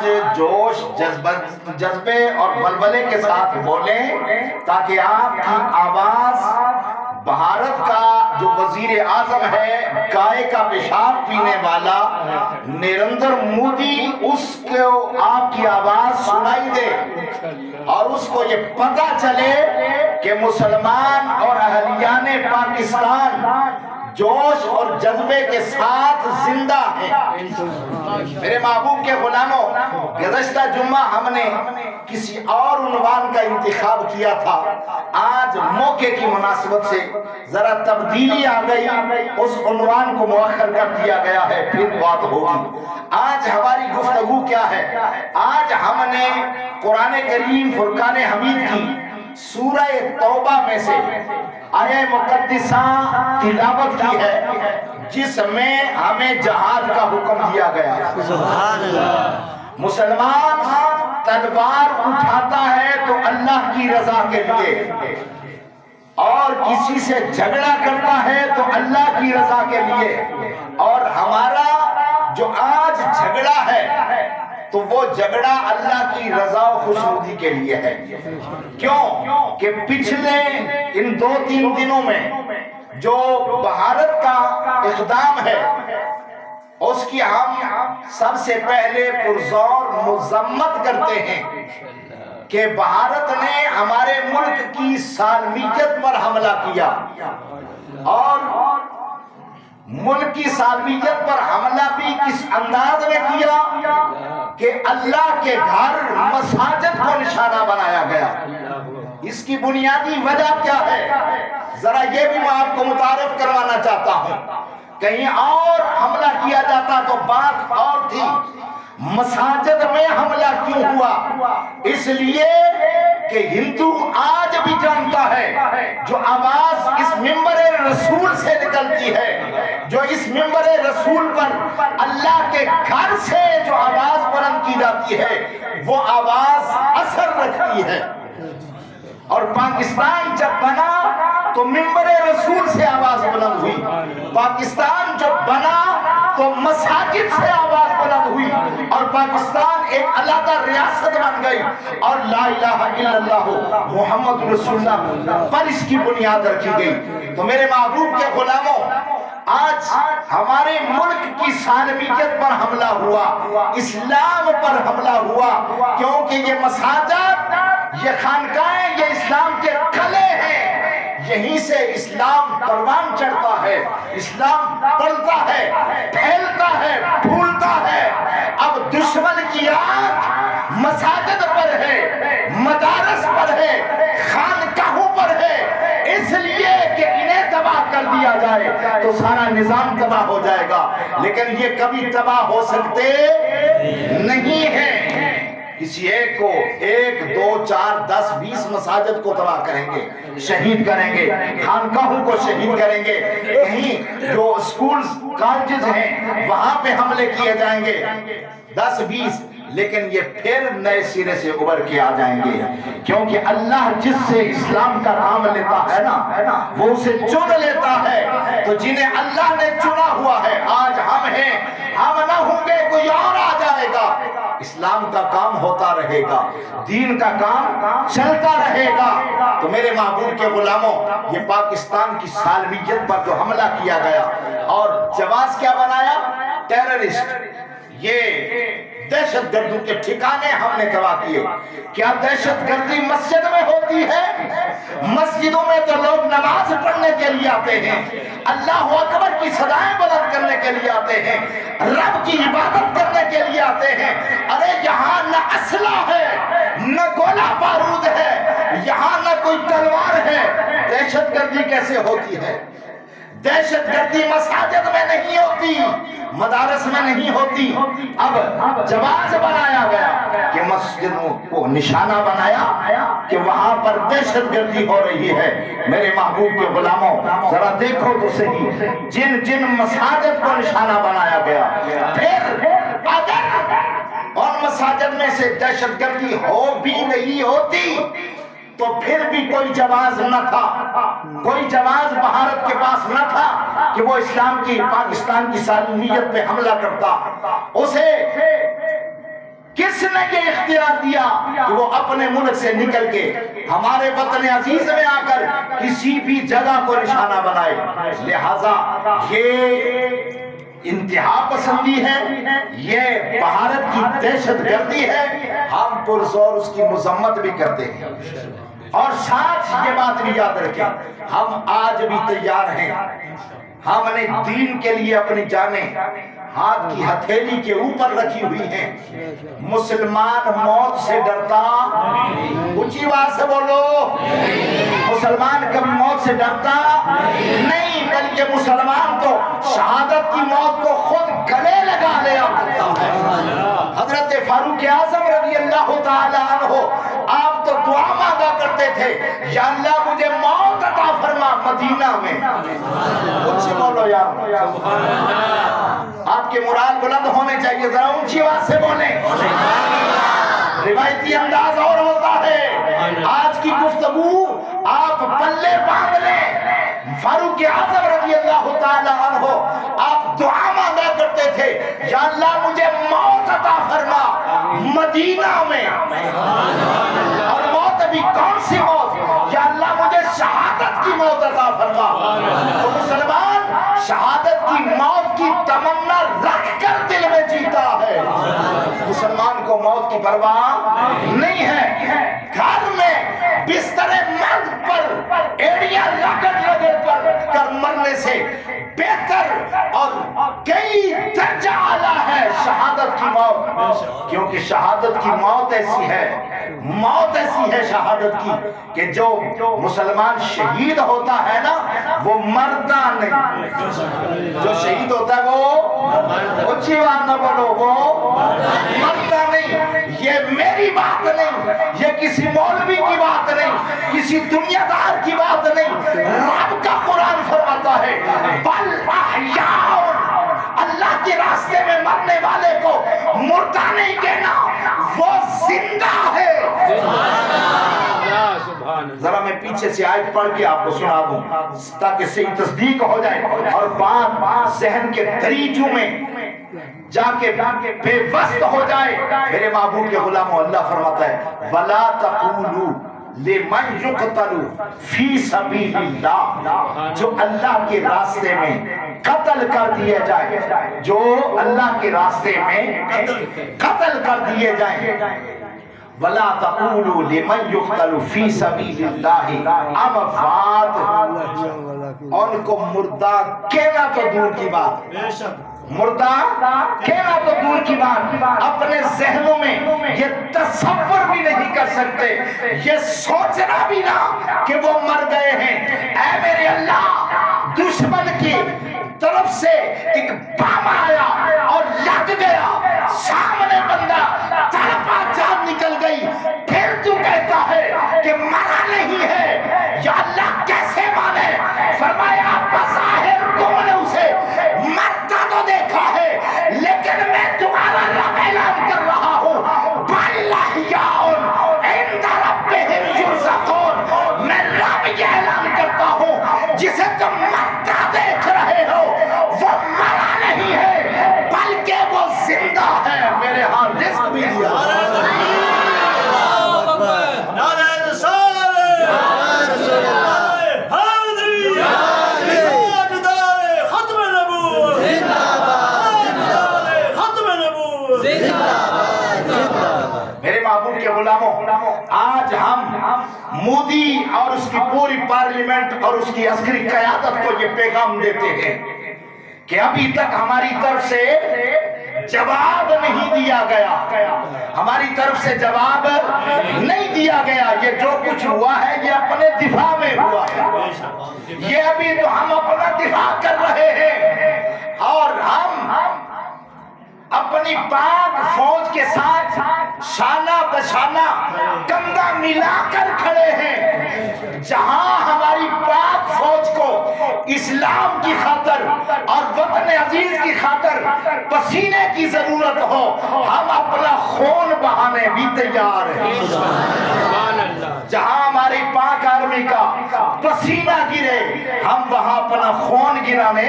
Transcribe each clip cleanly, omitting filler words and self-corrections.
آج جوش جذبے اور بلبلے کے ساتھ بولیں تاکہ آپ کی آواز بھارت کا جو وزیر اعظم ہے، گائے کا پیشاب پینے والا نریندر مودی، اس کو آپ کی آواز سنائی دے اور اس کو یہ پتہ چلے کہ مسلمان اور اہلیان پاکستان جوش اور جذبے کے ساتھ زندہ ہیں۔ میرے محبوب کے غلاموں، گزشتہ جمعہ ہم نے کسی اور عنوان کا انتخاب کیا تھا، آج موقع کی مناسبت سے ذرا تبدیلی آ گئی، اس عنوان کو مؤخر کر دیا گیا ہے، پھر بات ہوگی۔ آج ہماری گفتگو کیا ہے؟ آج ہم نے قرآن کریم فرقان حمید کی سورہ توبہ میں سے آیہ مقدسہ تلاوت کی ہے، جس میں ہمیں جہاد کا حکم دیا گیا۔ سبحان اللہ۔ مسلمان تلوار اٹھاتا ہے تو اللہ کی رضا کے لیے، اور کسی سے جھگڑا کرتا ہے تو اللہ کی رضا کے لیے، اور ہمارا جو آج جھگڑا ہے تو وہ جھگڑا اللہ کی رضا و خوشنودی کے لیے ہے۔ کیوں کہ پچھلے ان 2-3 دنوں میں جو بھارت کا اقدام ہے، اس کی ہم سب سے پہلے پرزور مذمت کرتے ہیں کہ بھارت نے ہمارے ملک کی سالمیت پر حملہ کیا، اور ملک کی سالمیت پر حملہ بھی کس انداز میں کیا کہ اللہ کے گھر مساجد کو نشانہ بنایا گیا۔ اس کی بنیادی وجہ کیا ہے؟ ذرا یہ بھی میں آپ کو متعارف کروانا چاہتا ہوں۔ کہیں اور حملہ کیا جاتا تو بات اور تھی، مساجد میں حملہ کیوں ہوا؟ اس لیے کہ ہندو آج بھی جانتا ہے جو آواز اس منبر رسول سے نکلتی ہے، جو اس منبر رسول پر اللہ کے گھر سے جو آواز بلند کی جاتی ہے، وہ آواز اثر رکھتی ہے۔ اور پاکستان جب بنا تو منبر رسول سے آواز بلند ہوئی، پاکستان جب بنا تو مساجد سے آواز بلند ہوئی، اور پاکستان ایک علیحدہ ریاست بن گئی، اور لا الہ الا اللہ محمد رسول اللہ پر اس کی بنیاد رکھی گئی۔ تو میرے محبوب کے غلاموں، آج ہمارے ملک کی سالمیت پر حملہ ہوا، اسلام پر حملہ ہوا، کیونکہ یہ مساجد، یہ خانقاہیں، یہ اسلام کے قلعے ہیں، یہیں سے اسلام پروان چڑھتا ہے، اسلام بڑھتا ہے، پھیلتا ہے، پھولتا ہے۔ اب دشمن کی آنکھ مساجد پر ہے، مدارس پر ہے، خانقاہوں پر ہے، اس لیے کہ انہیں تباہ کر دیا جائے تو سارا نظام تباہ ہو جائے گا، لیکن یہ کبھی تباہ ہو سکتے نہیں ہیں۔ کسی ایک کو 1 2 4 10 20 مساجد کو تباہ کریں گے، شہید کریں گے، خانقاہوں کو شہید کریں گے، کہیں جو اسکولز کالجز ہیں وہاں پہ حملے کیے جائیں گے 10 20، لیکن یہ پھر نئے سرے سے ابھر کے آ جائیں گے، کیونکہ اللہ جس سے اسلام کا کام لیتا ہے نا، وہ اسے چن لیتا ہے۔ تو جنہیں اللہ نے چنا ہوا ہے، آج ہم ہیں، ہم نہ ہوں گے، کوئی اور آ جائے گا، اسلام کا کام ہوتا رہے گا، دین کا کام چلتا رہے گا۔ تو میرے محبوب کے غلاموں، یہ پاکستان کی سالمیت پر جو حملہ کیا گیا اور جواز کیا بنایا؟ ٹیررسٹ، یہ دہشت گردوں کے ٹھکانے ہم نے تباہ کیے۔ کیا دہشت گردی مسجد میں ہوتی ہے؟ مسجدوں میں تو لوگ نماز پڑھنے کے لیے آتے ہیں، اللہ اکبر کی صدائیں بلند کرنے کے لیے آتے ہیں، رب کی عبادت کرنے کے لیے آتے ہیں۔ ارے یہاں نہ اسلحہ ہے، نہ گولہ بارود ہے، یہاں نہ کوئی تلوار ہے، دہشت گردی کیسے ہوتی ہے؟ دہشت گردی مساجد میں نہیں ہوتی، مدارس میں نہیں ہوتی۔ اب جواز بنایا گیا کہ مسجدوں کو نشانہ بنایا کہ وہاں پر دہشت گردی ہو رہی ہے۔ میرے محبوب کے غلاموں، ذرا دیکھو تو صحیح، جن مساجد کو نشانہ بنایا گیا، پھر اگر ان مساجد میں سے دہشت گردی ہو بھی نہیں ہوتی تو پھر بھی کوئی جواز نہ تھا، کوئی جواز بھارت کے پاس نہ تھا کہ وہ اسلام کی، پاکستان کی سالمیت پہ حملہ کرتا۔ اسے کس دیا کہ وہ اپنے ملک سے نکل کے ہمارے وطن عزیز میں آ کر کسی بھی جگہ کو نشانہ بنائے. لہذا یہ انتہا پسندی ہے، یہ بھارت کی دہشت گردی ہے. ہم پرزور اس کی مذمت بھی کرتے ہیں، اور ساتھ یہ بات بھی یاد رکھیں ہم آج بھی تیار ہیں. ہم نے دین کے لیے اپنی جانیں ہاتھ کی ہتھیلی کے اوپر رکھی ہوئی ہیں. مسلمان موت سے ڈرتا، اونچی آواز سے بولو، مسلمان کبھی موت سے ڈرتا نہیں، بلکہ مسلمان تو شہادت کی موت کو خود گلے لگا لیا کرتا ہے. حضرت فاروق اعظم رضی اللہ تعالی عنہ آپ تو دعا مانگا کرتے تھے، یا اللہ مجھے موت عطا فرما مدینہ میں. اونچی بولو یار، آپ کے مراد بلند ہونے چاہیے، ذرا اونچی آواز سے بولیں. روایتی انداز اور ہوتا ہے. آج کی گفتگو آپ پلے باندھ لیں. فاروق اعظم رضی اللہ تعالی عنہ آپ دعا مانگا کرتے تھے، یا اللہ مجھے موت عطا فرما مدینہ میں. اور موت ابھی کون سی موت؟ یا اللہ مجھے شہادت کی موت عطا فرما. تو مسلمان شہادت کی موت کی تمنا رکھ کر دل میں جیتا ہے. مسلمان کو موت کی پرواہ نہیں ہے. گھر میں بستر مرد پر ایڑیاں رگڑ کر مرنے سے بہتر اور کئی درجہ اعلیٰ ہے شہادت کی موت. کیونکہ شہادت کی موت ایسی ہے، موت ایسی ہے شہادت کی کہ جو مسلمان شہید ہوتا ہے نا وہ مرتا نہیں. جو شہید ہوتا ہے وہ اونچی بات نہ بولو، وہ مرتا نہیں. یہ میری بات نہیں، یہ کسی مولوی کی بات نہیں، کسی دنیا دار کی بات نہیں. رب کا قرآن فرماتا ہے بل احیاء، اللہ کے راستے میں مرنے والے کو مردہ نہیں کہنا، وہ زندہ ہے. ذرا میں پیچھے سے آیت پڑھ کے آپ کو سنا دوں تاکہ صحیح تصدیق ہو جائے اور بات ذہن کے دریچوں میں جا کے بے وسط ہو جائے. میرے محبوب کے غلاموں، اللہ فرماتا ہے وَلَا تَقُولُوا لِمَنْ يُقْتَلُ فِي سَبِيلِ اللَّهِ، جو اللہ کے راستے میں قتل کر دیے جائیں، جو اللہ کے راستے میں قتل کر دیے جائیں. وَلَا تَقُولُوا لِمَنْ يُقْتَلُ فِي سَبِيلِ اللَّهِ اموات، ان کو مردہ کہنا تو دور کی بات، مردہ کہنا تو دور کی بات، اپنے ذہنوں میں یہ تصور بھی نہیں کر سکتے، یہ سوچنا بھی نہ کہ وہ مر گئے ہیں. اے میرے اللہ، دشمن کی طرف سے ایک بم آیا اور لگ گیا، سامنے بندہ تڑپا، جان نکل گئی، پھر تو کہتا ہے کہ مرا نہیں ہے. یا اللہ کیسے مانے؟ فرمایا بظاہر تم نے اسے مرتا تو دیکھا ہے، لیکن میں تمہارا رب اعلان کر رہا ہوں بل احیاء عند ربہم یرزقون. میں رب یہ اعلان کرتا ہوں جسے تم مرتا دیکھ رہے ہو وہ مرا نہیں ہے بلکہ وہ زندہ ہے. میرے ہاں رزق بھی دیا. میرے محبوب کے غلاموں، آج ہم مودی اور اس کی پوری پارلیمنٹ اور اس کی عسکری قیادت کو یہ پیغام دیتے ہیں کہ ابھی تک ہماری طرف سے جواب نہیں دیا گیا، ہماری طرف سے جواب نہیں دیا گیا. یہ جو کچھ ہوا ہے یہ اپنے دفاع میں ہوا ہے، یہ ابھی تو ہم اپنا دفاع کر رہے ہیں اور ہم اپنی پاک فوج کے ساتھ شانہ بشانہ کندھا ملا کر کھڑے ہیں. جہاں ہماری پاک فوج کو اسلام کی خاطر اور وطن عزیز کی خاطر پسینے کی ضرورت ہو، ہم اپنا خون بہانے بھی تیار ہیں. جہاں ہماری پاک آرمی کا پسینہ گرے ہم وہاں اپنا خون گرانے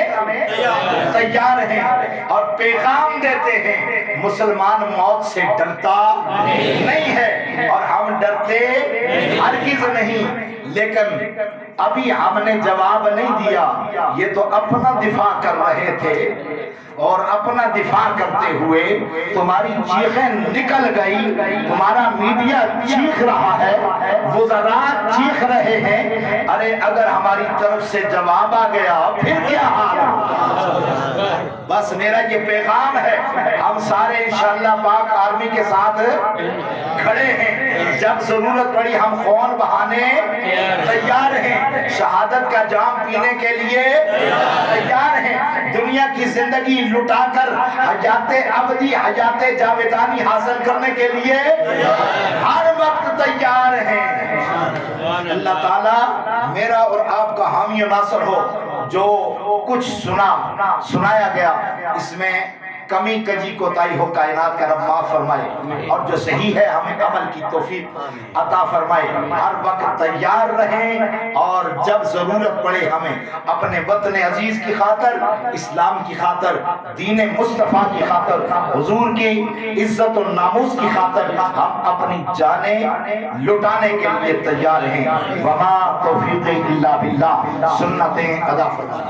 تیار ہیں اور پیغام دیتے ہیں مسلمان موت سے ڈرتا نہیں ہے اور ہم ڈرتے ہرگز نہیں. لیکن ابھی ہم نے جواب نہیں دیا. یہ تو اپنا دفاع کر رہے تھے اور اپنا دفاع کرتے ہوئے تمہاری چیخیں نکل گئی. تمہارا میڈیا چیخ رہا ہے, وزراء چیخ رہے ہیں. ارے اگر ہماری طرف سے جواب آ گیا پھر کیا حال ہے؟ بس میرا یہ پیغام ہے. ہم سارے انشاءاللہ پاک آرمی کے ساتھ کھڑے ہیں. جب ضرورت پڑی ہم خون بہانے تیار ہیں. شہادت کا جام پینے کے لیے تیار ہیں. دنیا کی زندگی لٹا کر حیات ابدی حیات جاویدانی حاصل کرنے کے لیے ہر وقت تیار ہیں. اللہ تعالیٰ میرا اور آپ کا حامی و ناصر ہو. جو کچھ سنایا گیا اس میں کمی کجی کوتاہی ہو کائنات کا رب معاف فرمائے اور جو صحیح ہے ہمیں عمل کی توفیق عطا فرمائے. ہر وقت تیار رہیں اور جب ضرورت پڑے ہمیں اپنے وطن عزیز کی خاطر, اسلام کی خاطر, دین مصطفیٰ کی خاطر, حضور کی عزت و ناموس کی خاطر ہم اپنی جانیں لٹانے کے لیے تیار ہیں. وما توفیق الا باللہ. سنتیں ادا فرمائے.